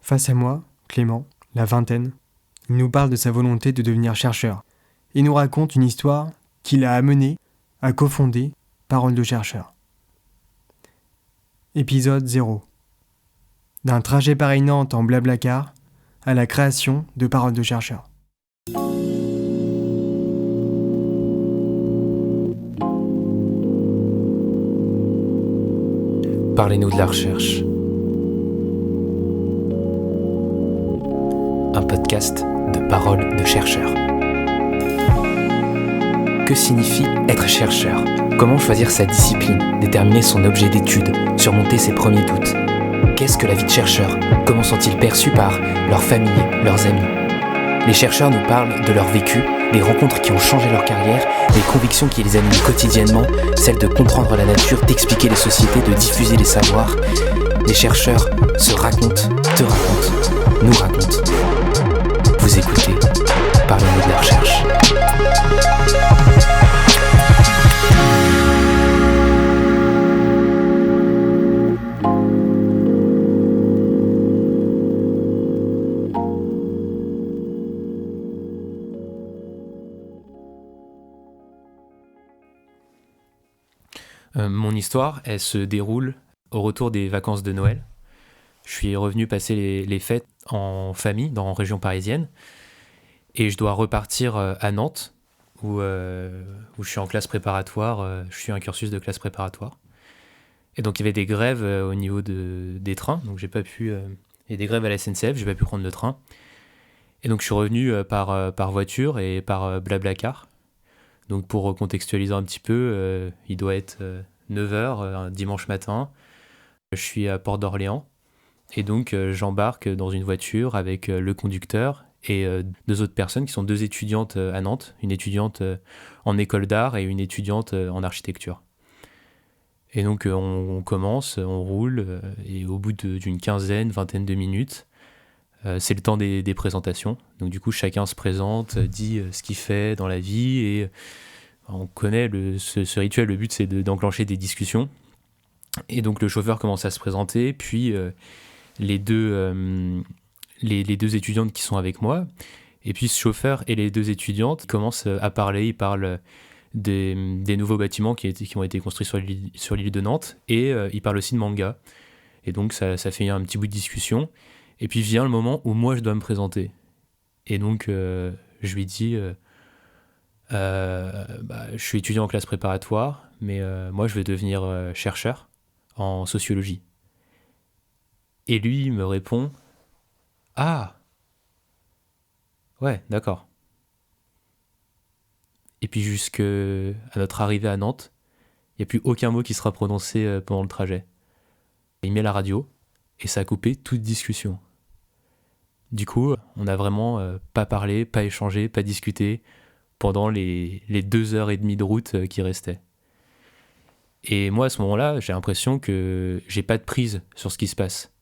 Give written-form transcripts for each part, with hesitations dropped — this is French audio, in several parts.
Face à moi, Clément, la vingtaine, il nous parle de sa volonté de devenir chercheur et nous raconte une histoire qui l'a amené à cofonder Paroles de chercheur. Épisode 0. D'un trajet Paris-Nantes en Blablacar à la création de Paroles de chercheur. Parlez-nous de la recherche. Un podcast de Paroles de chercheur. Que signifie être chercheur ? Comment choisir sa discipline, déterminer son objet d'étude, surmonter ses premiers doutes ? Qu'est-ce que la vie de chercheur ? Comment sont-ils perçus par leurs familles, leurs amis ? Les chercheurs nous parlent de leur vécu, des rencontres qui ont changé leur carrière, des convictions qui les animent quotidiennement, celles de comprendre la nature, d'expliquer les sociétés, de diffuser les savoirs. Les chercheurs se racontent, te racontent, nous racontent. Vous écoutez, parlez-nous de la recherche. Mon histoire, elle se déroule au retour des vacances de Noël. Je suis revenu passer les fêtes en famille, en région parisienne. Et je dois repartir à Nantes, où je suis en classe préparatoire. Je suis un cursus de classe préparatoire. Et donc, il y avait des grèves au niveau des trains. Donc, j'ai pas pu... il y a des grèves à la SNCF, j'ai pas pu prendre le train. Et donc, je suis revenu par voiture et par Blablacar. Donc, pour contextualiser un petit peu, il doit être 9h, un dimanche matin. Je suis à Porte d'Orléans. Et donc, j'embarque dans une voiture avec le conducteur et deux autres personnes qui sont deux étudiantes à Nantes. Une étudiante en école d'art et une étudiante en architecture. Et donc, on commence, on roule. Et au bout d'une vingtaine de minutes, c'est le temps des présentations. Donc du coup, chacun se présente, dit ce qu'il fait dans la vie et on connaît ce rituel. Le but, c'est d'enclencher des discussions. Et donc le chauffeur commence à se présenter, puis les deux étudiantes qui sont avec moi. Et puis ce chauffeur et les deux étudiantes commencent à parler. Ils parlent des nouveaux bâtiments qui ont été construits sur l'île de Nantes et ils parlent aussi de manga. Et donc ça fait un petit bout de discussion. Et puis vient le moment où moi je dois me présenter. Et donc je lui dis je suis étudiant en classe préparatoire, mais moi je vais devenir chercheur en sociologie. Et lui il me répond ah ouais, d'accord. Et puis jusqu'à notre arrivée à Nantes, il n'y a plus aucun mot qui sera prononcé pendant le trajet. Il met la radio et ça a coupé toute discussion. Du coup, on n'a vraiment pas parlé, pas échangé, pas discuté pendant les 2h30 de route qui restaient. Et moi, à ce moment-là, j'ai l'impression que j'ai pas de prise sur ce qui se passe.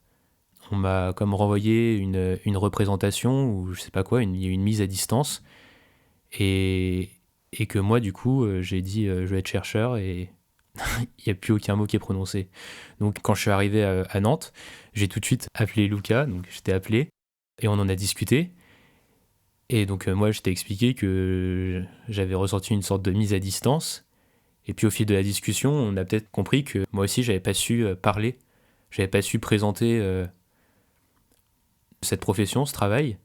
On m'a comme renvoyé une représentation ou je sais pas quoi, il y a une mise à distance. Et que moi, du coup, j'ai dit je vais être chercheur et il n'y a plus aucun mot qui est prononcé. Donc, quand je suis arrivé à Nantes, j'ai tout de suite appelé Lucas, donc j'étais appelé. Et on en a discuté. Et donc, moi, je t'ai expliqué que j'avais ressenti une sorte de mise à distance. Et puis, au fil de la discussion, on a peut-être compris que moi aussi, j'avais pas su parler. J'avais pas su présenter cette profession, ce travail.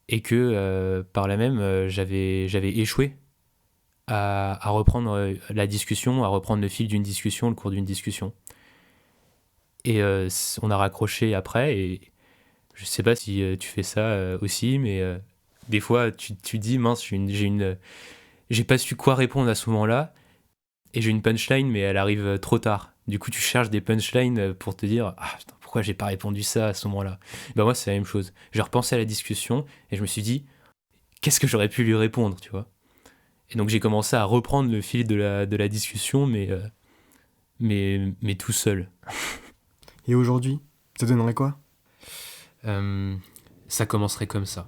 Et que, par là même, j'avais échoué à reprendre la discussion, à reprendre le fil d'une discussion, le cours d'une discussion. Et on a raccroché après et... Je sais pas si tu fais ça aussi, mais des fois tu dis mince, j'ai pas su quoi répondre à ce moment-là, et j'ai une punchline, mais elle arrive trop tard. Du coup, tu cherches des punchlines pour te dire ah putain, pourquoi j'ai pas répondu ça à ce moment-là. Ben moi, c'est la même chose. J'ai repensé à la discussion et je me suis dit qu'est-ce que j'aurais pu lui répondre, tu vois. Et donc j'ai commencé à reprendre le fil de la discussion, mais tout seul. Et aujourd'hui, ça donnerait quoi ? Ça commencerait comme ça.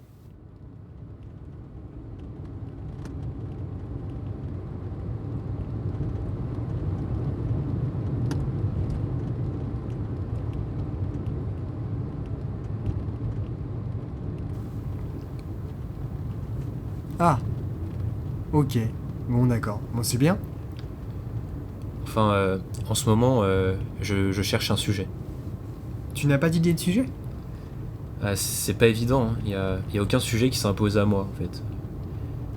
Ah, ok. Bon, d'accord. Bon, c'est bien. Enfin, en ce moment, je cherche un sujet. Tu n'as pas d'idée de sujet? C'est pas évident, hein. Y a aucun sujet qui s'impose à moi, en fait.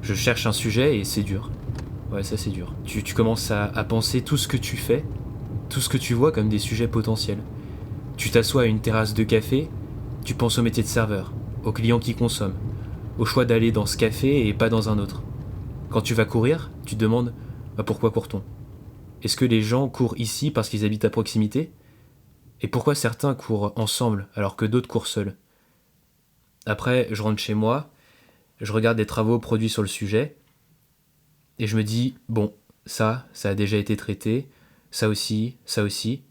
Je cherche un sujet et c'est dur. Ouais, ça c'est dur. Tu commences à penser tout ce que tu fais, tout ce que tu vois comme des sujets potentiels. Tu t'assois à une terrasse de café, tu penses au métier de serveur, aux clients qui consomment, au choix d'aller dans ce café et pas dans un autre. Quand tu vas courir, tu te demandes pourquoi court-on? Est-ce que les gens courent ici parce qu'ils habitent à proximité? Et pourquoi certains courent ensemble alors que d'autres courent seuls? Après, je rentre chez moi, je regarde des travaux produits sur le sujet, et je me dis, bon, ça a déjà été traité, ça aussi, ça aussi.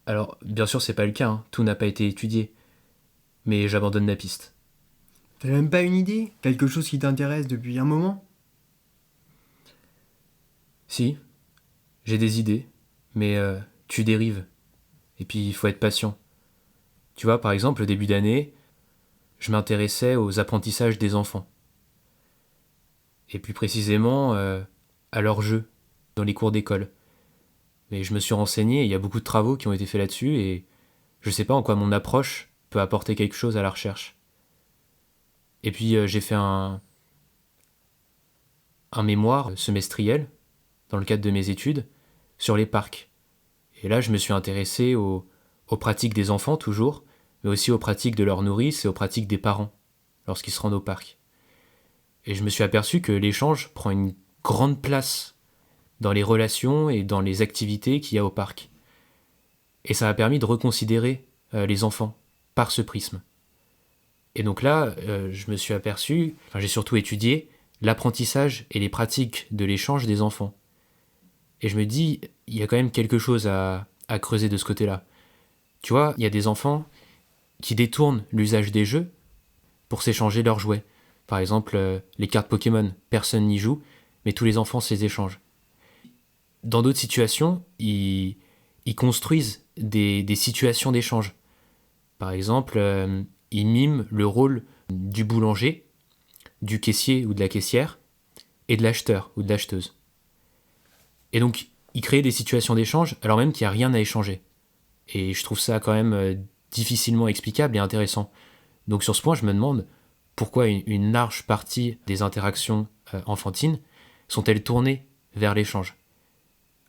Alors, bien sûr, c'est pas le cas, hein, tout n'a pas été étudié, mais j'abandonne la piste. T'as même pas une idée? Quelque chose qui t'intéresse depuis un moment? Si, j'ai des idées, mais tu dérives, et puis il faut être patient. Tu vois, par exemple, au début d'année, je m'intéressais aux apprentissages des enfants, et plus précisément à leurs jeux dans les cours d'école. Mais je me suis renseigné, il y a beaucoup de travaux qui ont été faits là-dessus, et je sais pas en quoi mon approche peut apporter quelque chose à la recherche. Et puis j'ai fait un mémoire semestriel, dans le cadre de mes études, sur les parcs. Et là, je me suis intéressé aux pratiques des enfants, toujours, mais aussi aux pratiques de leurs nourrices et aux pratiques des parents, lorsqu'ils se rendent au parc. Et je me suis aperçu que l'échange prend une grande place dans les relations et dans les activités qu'il y a au parc. Et ça m'a permis de reconsidérer les enfants par ce prisme. Et donc là, je me suis aperçu, enfin j'ai surtout étudié l'apprentissage et les pratiques de l'échange des enfants. Et je me dis, il y a quand même quelque chose à creuser de ce côté-là. Tu vois, il y a des enfants qui détournent l'usage des jeux pour s'échanger leurs jouets. Par exemple, les cartes Pokémon, personne n'y joue, mais tous les enfants se les échangent. Dans d'autres situations, ils construisent des situations d'échange. Par exemple, ils miment le rôle du boulanger, du caissier ou de la caissière, et de l'acheteur ou de l'acheteuse. Et donc, ils créent des situations d'échange alors même qu'il n'y a rien à échanger. Et je trouve ça quand même difficilement explicable et intéressant. Donc sur ce point, je me demande pourquoi une large partie des interactions enfantines sont-elles tournées vers l'échange.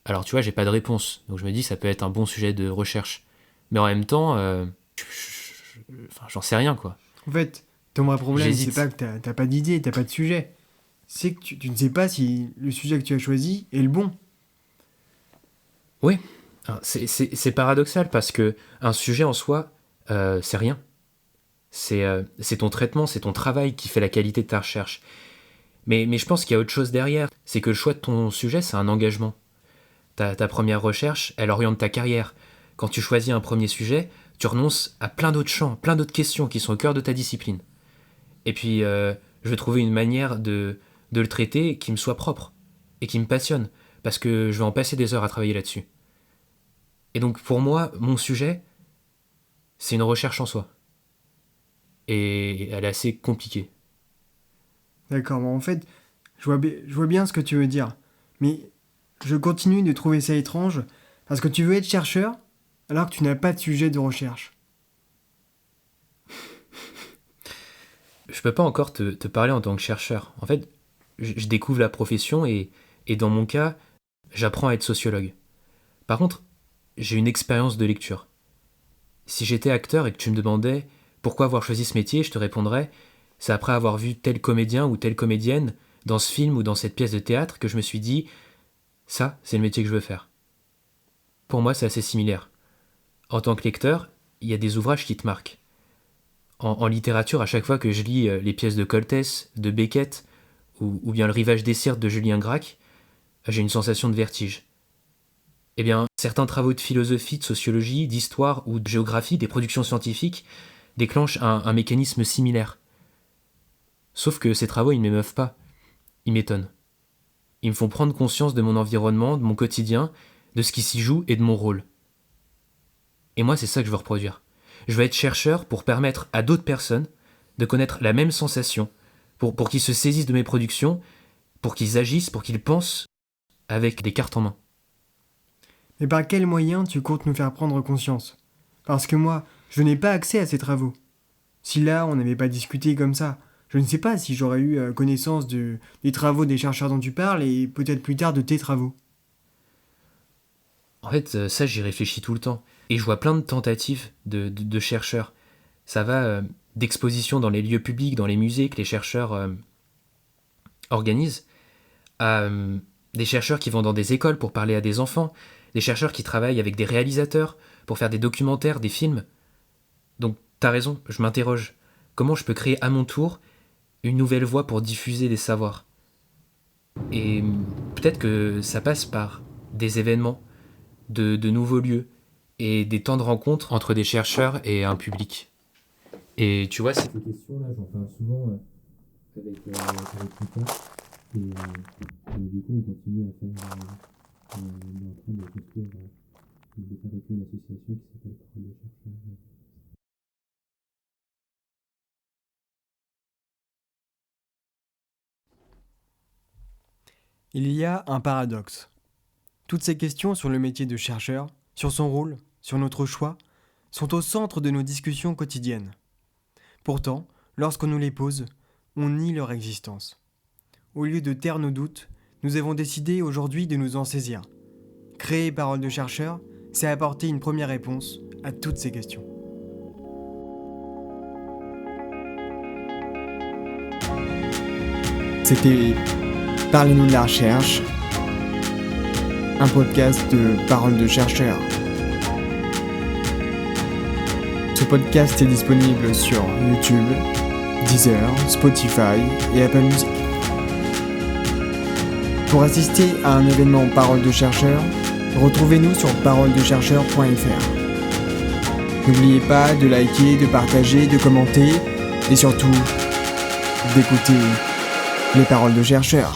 Alors tu vois, j'ai pas de réponse, donc je me dis ça peut être un bon sujet de recherche. Mais en même temps, enfin, j'en sais rien quoi. En fait, ton vrai problème, c'est pas J'hésite. que t'as pas d'idée, t'as pas de sujet. C'est que tu ne sais pas si le sujet que tu as choisi est le bon. Oui, alors, c'est paradoxal parce que un sujet en soi, c'est rien. C'est ton traitement, c'est ton travail qui fait la qualité de ta recherche. Mais je pense qu'il y a autre chose derrière. C'est que le choix de ton sujet, c'est un engagement. Ta première recherche, elle oriente ta carrière. Quand tu choisis un premier sujet, tu renonces à plein d'autres champs, plein d'autres questions qui sont au cœur de ta discipline. Et puis, je vais trouver une manière de le traiter qui me soit propre et qui me passionne, parce que je vais en passer des heures à travailler là-dessus. Et donc, pour moi, mon sujet, c'est une recherche en soi. Et elle est assez compliquée. D'accord, bon, en fait, je vois bien ce que tu veux dire. Mais je continue de trouver ça étrange parce que tu veux être chercheur alors que tu n'as pas de sujet de recherche. Je peux pas encore te parler en tant que chercheur. En fait, je découvre la profession et dans mon cas, j'apprends à être sociologue. Par contre, j'ai une expérience de lecture. Si j'étais acteur et que tu me demandais pourquoi avoir choisi ce métier, je te répondrais c'est après avoir vu tel comédien ou telle comédienne dans ce film ou dans cette pièce de théâtre que je me suis dit ça, c'est le métier que je veux faire. Pour moi, c'est assez similaire. En tant que lecteur, il y a des ouvrages qui te marquent. En littérature, à chaque fois que je lis les pièces de Coltès, de Beckett, ou bien Le Rivage des Sirtes de Julien Gracq, j'ai une sensation de vertige. Eh bien, certains travaux de philosophie, de sociologie, d'histoire ou de géographie, des productions scientifiques, déclenchent un mécanisme similaire. Sauf que ces travaux, ils ne m'émeuvent pas, ils m'étonnent. Ils me font prendre conscience de mon environnement, de mon quotidien, de ce qui s'y joue et de mon rôle. Et moi, c'est ça que je veux reproduire. Je veux être chercheur pour permettre à d'autres personnes de connaître la même sensation, pour qu'ils se saisissent de mes productions, pour qu'ils agissent, pour qu'ils pensent avec des cartes en main. Mais par quels moyens tu comptes nous faire prendre conscience? Parce que moi, je n'ai pas accès à ces travaux. Si là, on n'avait pas discuté comme ça, je ne sais pas si j'aurais eu connaissance des travaux des chercheurs dont tu parles et peut-être plus tard de tes travaux. En fait, ça, j'y réfléchis tout le temps. Et je vois plein de tentatives de chercheurs. Ça va d'expositions dans les lieux publics, dans les musées que les chercheurs organisent, à des chercheurs qui vont dans des écoles pour parler à des enfants, des chercheurs qui travaillent avec des réalisateurs pour faire des documentaires, des films. Donc, t'as raison, je m'interroge. Comment je peux créer à mon tour une nouvelle voie pour diffuser des savoirs? Et peut-être que ça passe par des événements, de nouveaux lieux et des temps de rencontre entre des chercheurs et un public. Et tu vois, ces questions-là, j'en parle souvent avec Rita. Et du coup, on continue à faire. On est en train de construire, de fabriquer une association qui s'appelle Parole de chercheurs. Il y a un paradoxe. Toutes ces questions sur le métier de chercheur, sur son rôle, sur notre choix, sont au centre de nos discussions quotidiennes. Pourtant, lorsqu'on nous les pose, on nie leur existence. Au lieu de taire nos doutes, nous avons décidé aujourd'hui de nous en saisir. Créer Parole de chercheur, c'est apporter une première réponse à toutes ces questions. C'était Parlez-nous de la recherche, un podcast de Parole de chercheur. Ce podcast est disponible sur YouTube, Deezer, Spotify et Apple Music. Pour assister à un événement Parole de chercheur, retrouvez-nous sur paroledechercheur.fr. N'oubliez pas de liker, de partager, de commenter et surtout d'écouter les paroles de chercheurs.